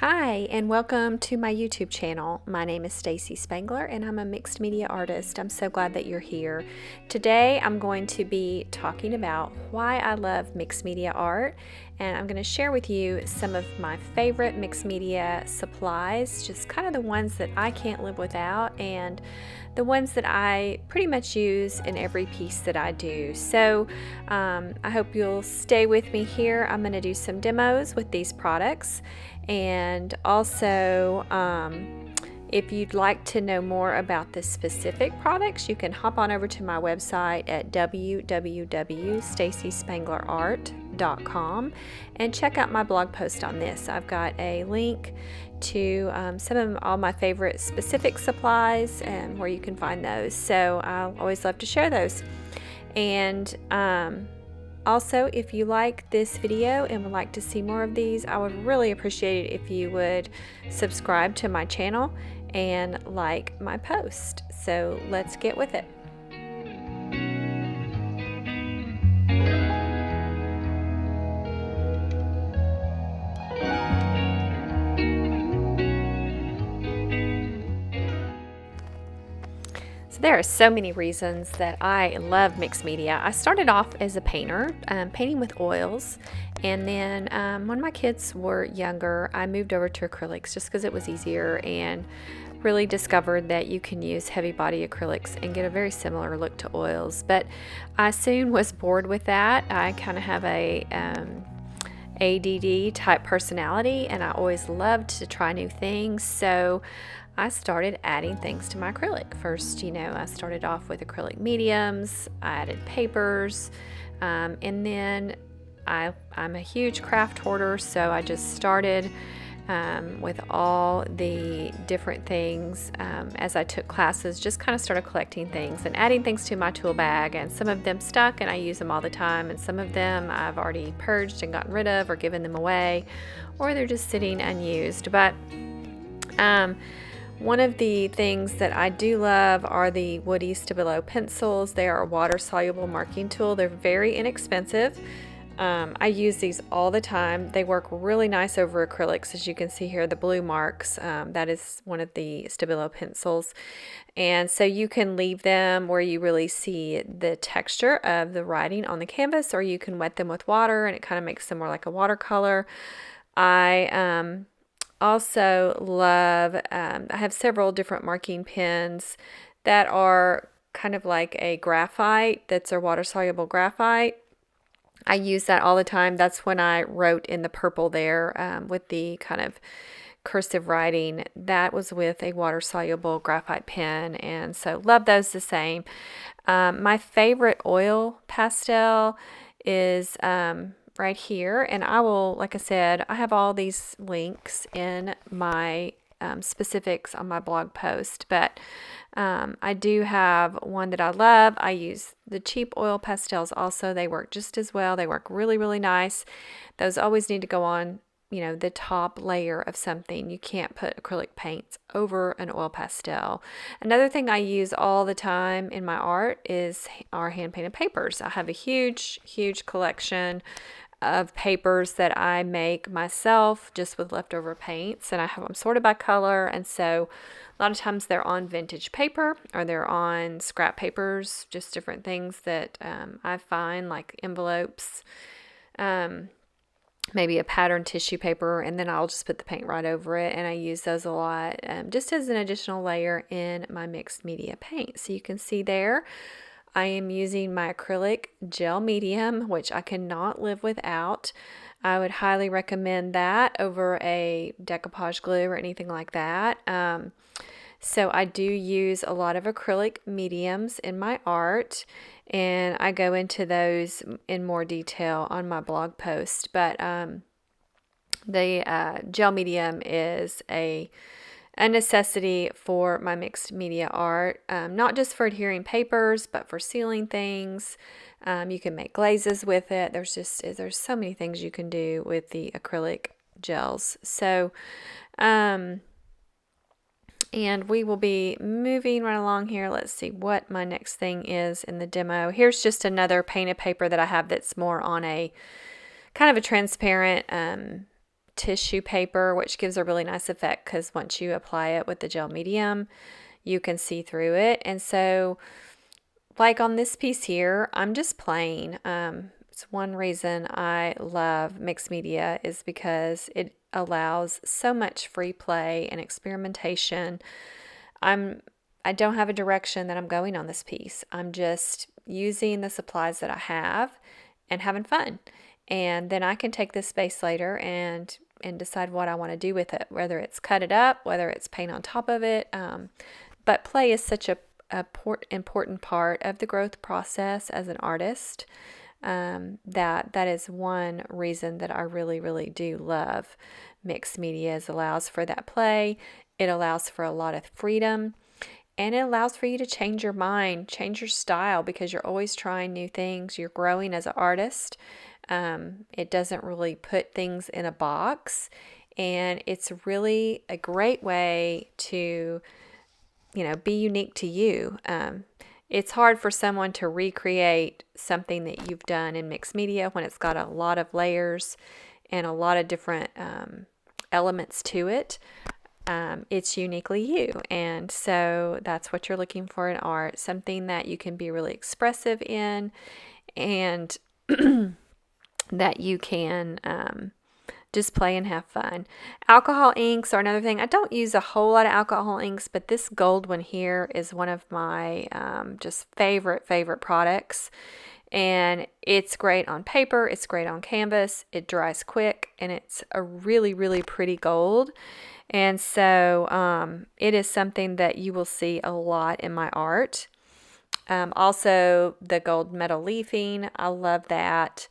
Hi, and welcome to my YouTube channel. My name is Stacy Spangler, and I'm a mixed media artist. I'm so glad that you're here. Today, I'm going to be talking about why I love mixed media art, and I'm going to share with you some of my favorite mixed media supplies, just kind of the ones that I can't live without, and the ones that I pretty much use in every piece that I do. So I hope you'll stay with me here. I'm going to do some demos with these products, and also if you'd like to know more about the specific products, you can hop on over to my website at www.stacyspanglerart.com and check out my blog post on this. I've got a link to some of all my favorite specific supplies and where you can find those. So I always love to share those. And also, if you like this video and would like to see more of these, I would really appreciate it if you would subscribe to my channel and like my post. So let's get with it. So there are so many reasons that I love mixed media. I started off as a painter, painting with oils, and then when my kids were younger, I moved over to acrylics just because it was easier, and really discovered that you can use heavy body acrylics and get a very similar look to oils. But I soon was bored with that. I kind of have a ADD type personality, and I always loved to try new things. So I started adding things to my acrylic. First, I started off with acrylic mediums, I added papers, and then I'm a huge craft hoarder, so I just started with all the different things as I took classes, just kind of started collecting things and adding things to my tool bag, and some of them stuck and I use them all the time, and some of them I've already purged and gotten rid of or given them away, or they're just sitting unused. But one of the things that I do love are the Woody Stabilo pencils. They are a water-soluble marking tool. They're very inexpensive. I use these all the time. They work really nice over acrylics. As you can see here, the blue marks, that is one of the Stabilo pencils. And so you can leave them where you really see the texture of the writing on the canvas, or you can wet them with water and it kind of makes them more like a watercolor. I also love, I have several different marking pens that are kind of like a graphite, that's a water-soluble graphite. I use that all the time. That's when I wrote in the purple there with the kind of cursive writing. That was with a water-soluble graphite pen, and so love those the same. My favorite oil pastel is right here, and I will, like I said, I have all these links in my specifics on my blog post, but I do have one that I love. I use the cheap oil pastels also. They work just as well. They work really, really nice. Those always need to go on, the top layer of something. You can't put acrylic paints over an oil pastel. Another thing I use all the time in my art is our hand-painted papers. I have a huge, huge collection of papers that I make myself just with leftover paints, and I have them sorted by color, and so a lot of times they're on vintage paper or they're on scrap papers, just different things that I find, like envelopes, maybe a patterned tissue paper, and then I'll just put the paint right over it, and I use those a lot just as an additional layer in my mixed media paint. So you can see there I am using my acrylic gel medium, which I cannot live without. I would highly recommend that over a decoupage glue or anything like that. So I do use a lot of acrylic mediums in my art, and I go into those in more detail on my blog post. But the gel medium is a necessity for my mixed media art, not just for adhering papers, but for sealing things. You can make glazes with it. There's so many things you can do with the acrylic gels. So, and we will be moving right along here. Let's see what my next thing is in the demo. Here's just another painted paper that I have that's more on a kind of a transparent tissue paper, which gives a really nice effect because once you apply it with the gel medium, you can see through it. And so, like on this piece here, I'm just plain. It's one reason I love mixed media is because it allows so much free play and experimentation. I don't have a direction that I'm going on this piece. I'm just using the supplies that I have and having fun. And then I can take this space later and decide what I want to do with it, whether it's cut it up, whether it's paint on top of it. But play is such a important part of the growth process as an artist. That is one reason that I really, really do love mixed media. Is allows for that play. It allows for a lot of freedom. And it allows for you to change your mind, change your style, because you're always trying new things. You're growing as an artist. It doesn't really put things in a box. And it's really a great way to, be unique to you. It's hard for someone to recreate something that you've done in mixed media when it's got a lot of layers and a lot of different elements to it. It's uniquely you. And so that's what you're looking for in art, something that you can be really expressive in and that you can just play and have fun. Alcohol inks are another thing. I don't use a whole lot of alcohol inks, but this gold one here is one of my just favorite products. And it's great on paper. It's great on canvas. It dries quick, and it's a really, really pretty gold. And so it is something that you will see a lot in my art. Also, the gold metal leafing, I love that.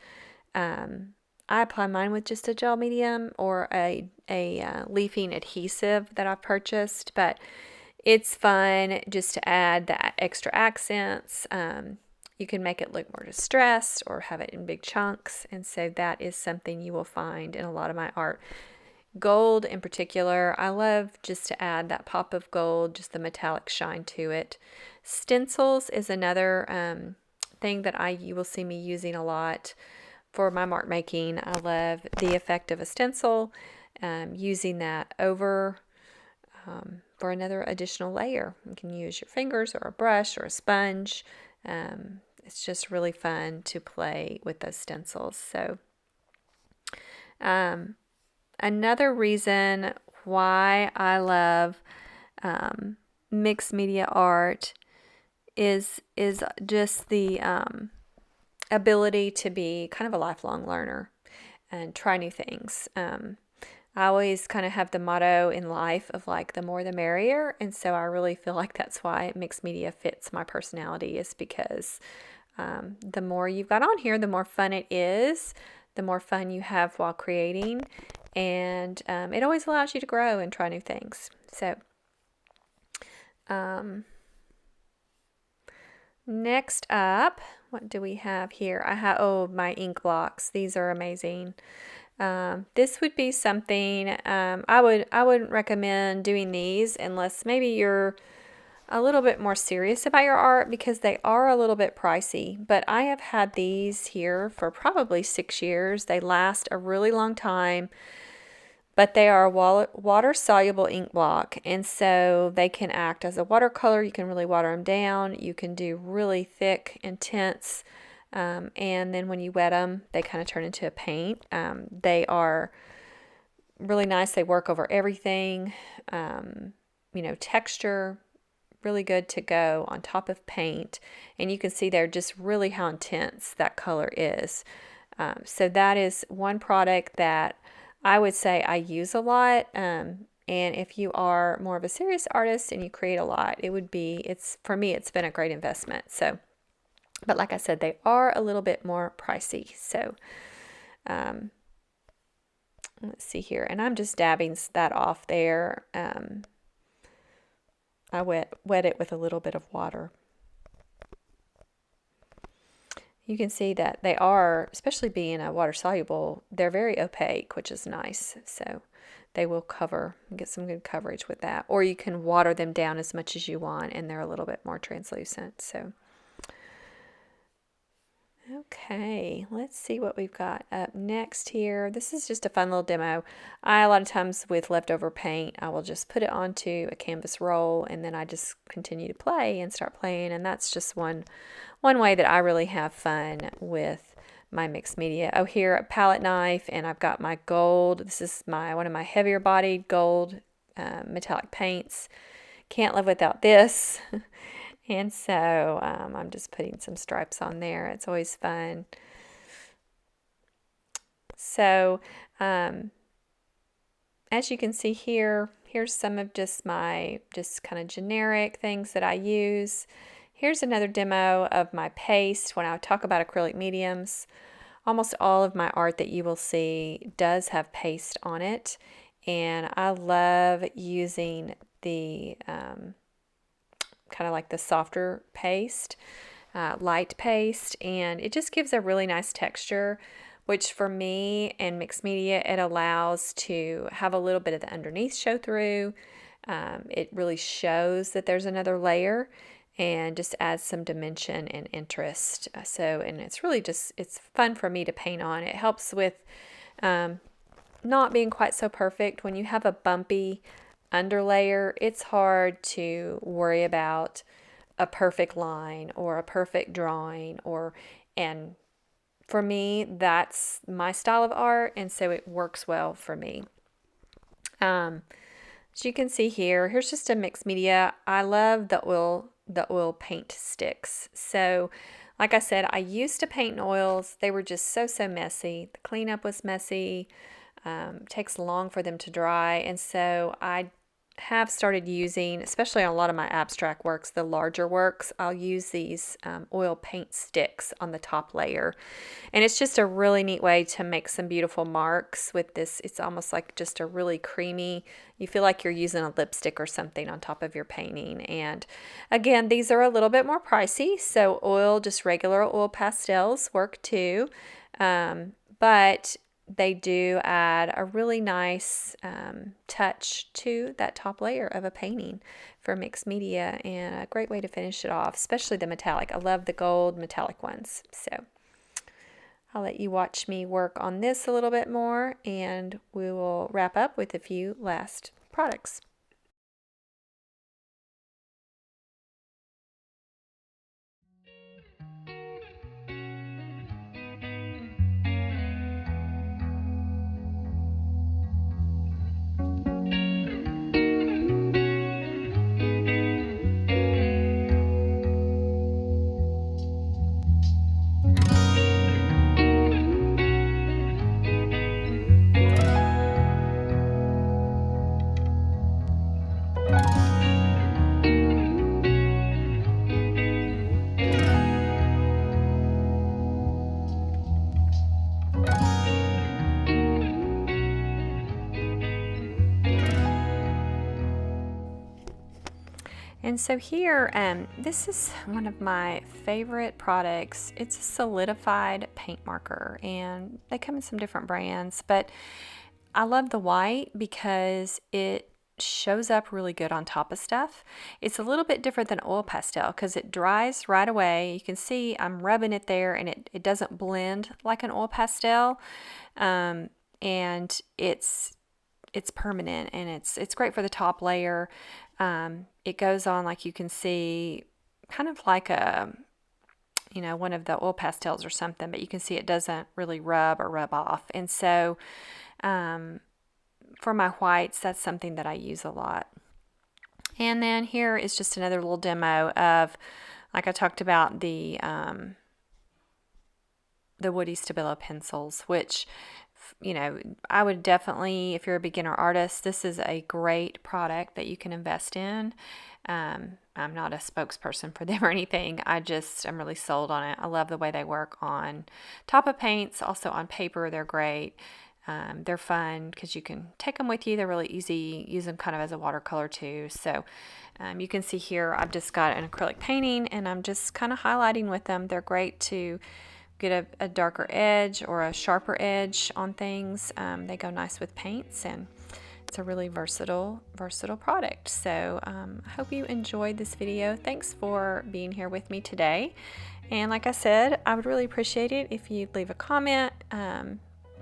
I apply mine with just a gel medium or a leafing adhesive that I purchased, but it's fun just to add the extra accents. You can make it look more distressed or have it in big chunks, and so that is something you will find in a lot of my art. Gold in particular, I love just to add that pop of gold, just the metallic shine to it. Stencils is another thing that you will see me using a lot for my mark making. I love the effect of a stencil, using that over for another additional layer. You can use your fingers or a brush or a sponge. It's just really fun to play with those stencils. So another reason why I love mixed media art is just the ability to be kind of a lifelong learner and try new things. I always kind of have the motto in life of like the more the merrier, and so I really feel like that's why mixed media fits my personality, is because the more you've got on here, the more fun it is, the more fun you have while creating, and it always allows you to grow and try new things. So next up, what do we have here? I have my ink blocks. These are amazing. This would be something I wouldn't recommend doing these unless maybe you're a little bit more serious about your art, because they are a little bit pricey. But I have had these here for probably 6 years. They last a really long time, but they are a water-soluble ink block, and so they can act as a watercolor. You can really water them down. You can do really thick, intense, and then when you wet them, they kind of turn into a paint. They are really nice. They work over everything. Texture, really good to go on top of paint, and you can see there just really how intense that color is. So that is one product that I would say I use a lot, and if you are more of a serious artist and you create a lot, for me, it's been a great investment. So, but like I said, they are a little bit more pricey. So, let's see here, and I'm just dabbing that off there. I wet it with a little bit of water. You can see that they are, especially being a water soluble, they're very opaque, which is nice. So they will get some good coverage with that. Or you can water them down as much as you want, and they're a little bit more translucent. So Okay, let's see what we've got up next here. This is just a fun little demo. A lot of times with leftover paint, I will just put it onto a canvas roll and then I just continue to play and start playing, and that's just one way that I really have fun with my mixed media. Oh, here a palette knife, and I've got my gold. This is one of my heavier bodied gold metallic paints. Can't live without this. And so I'm just putting some stripes on there. It's always fun. So as you can see here, here's some of just my kind of generic things that I use. Here's another demo of my paste. When I talk about acrylic mediums, almost all of my art that you will see does have paste on it. And I love using the kind of like the softer paste, light paste, and it just gives a really nice texture, which for me and mixed media, it allows to have a little bit of the underneath show through. It really shows that there's another layer and just adds some dimension and interest. And it's really it's fun for me to paint on. It helps with not being quite so perfect. When you have a bumpy underlayer, it's hard to worry about a perfect line or a perfect drawing, and for me, that's my style of art, and so it works well for me. As you can see here, here's just a mixed media. I love the oil paint sticks. So like I said, I used to paint in oils. They were just so messy. The cleanup was messy. Takes long for them to dry, and so I have started using, especially on a lot of my abstract works, the larger works, I'll use these oil paint sticks on the top layer. And it's just a really neat way to make some beautiful marks with this. It's almost like just a really creamy, you feel like you're using a lipstick or something on top of your painting. And again, these are a little bit more pricey, so just regular oil pastels work too. But they do add a really nice touch to that top layer of a painting for mixed media, and a great way to finish it off, especially the metallic. I love the gold metallic ones. So I'll let you watch me work on this a little bit more, and we will wrap up with a few last products. And so here, this is one of my favorite products. It's a solidified paint marker, and they come in some different brands, but I love the white because it shows up really good on top of stuff. It's a little bit different than oil pastel because it dries right away. You can see I'm rubbing it there, and it doesn't blend like an oil pastel, and it's permanent, and it's great for the top layer. It goes on, like you can see, kind of like one of the oil pastels or something, but you can see it doesn't really rub off. And so for my whites, that's something that I use a lot. And then here is just another little demo of, like I talked about, the Woody Stabilo pencils, which I would definitely, if you're a beginner artist, this is a great product that you can invest in. I'm not a spokesperson for them or anything. I'm really sold on it. I love the way they work on top of paints, also on paper. They're great. They're fun because you can take them with you. They're really easy. Use them kind of as a watercolor too. So you can see here I've just got an acrylic painting, and I'm just kind of highlighting with them. They're great to get a darker edge or a sharper edge on things. They go nice with paints, and it's a really versatile product. So I hope you enjoyed this video. Thanks for being here with me today, And like I said, I would really appreciate it if you'd leave a comment,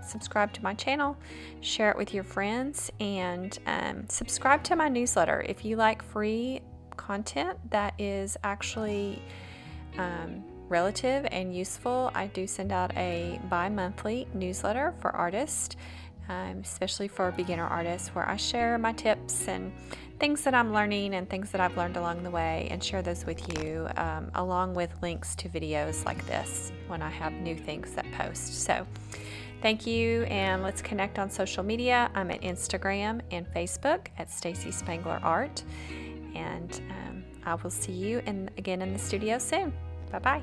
subscribe to my channel, share it with your friends, and subscribe to my newsletter. If you like free content that is actually relative and useful, I do send out a bi-monthly newsletter for artists, especially for beginner artists, where I share my tips and things that I'm learning and things that I've learned along the way, and share those with you, along with links to videos like this when I have new things that post. So thank you, and let's connect on social media. I'm at Instagram and Facebook at Stacy Spangler Art, and I will see you again in the studio soon. Bye-bye.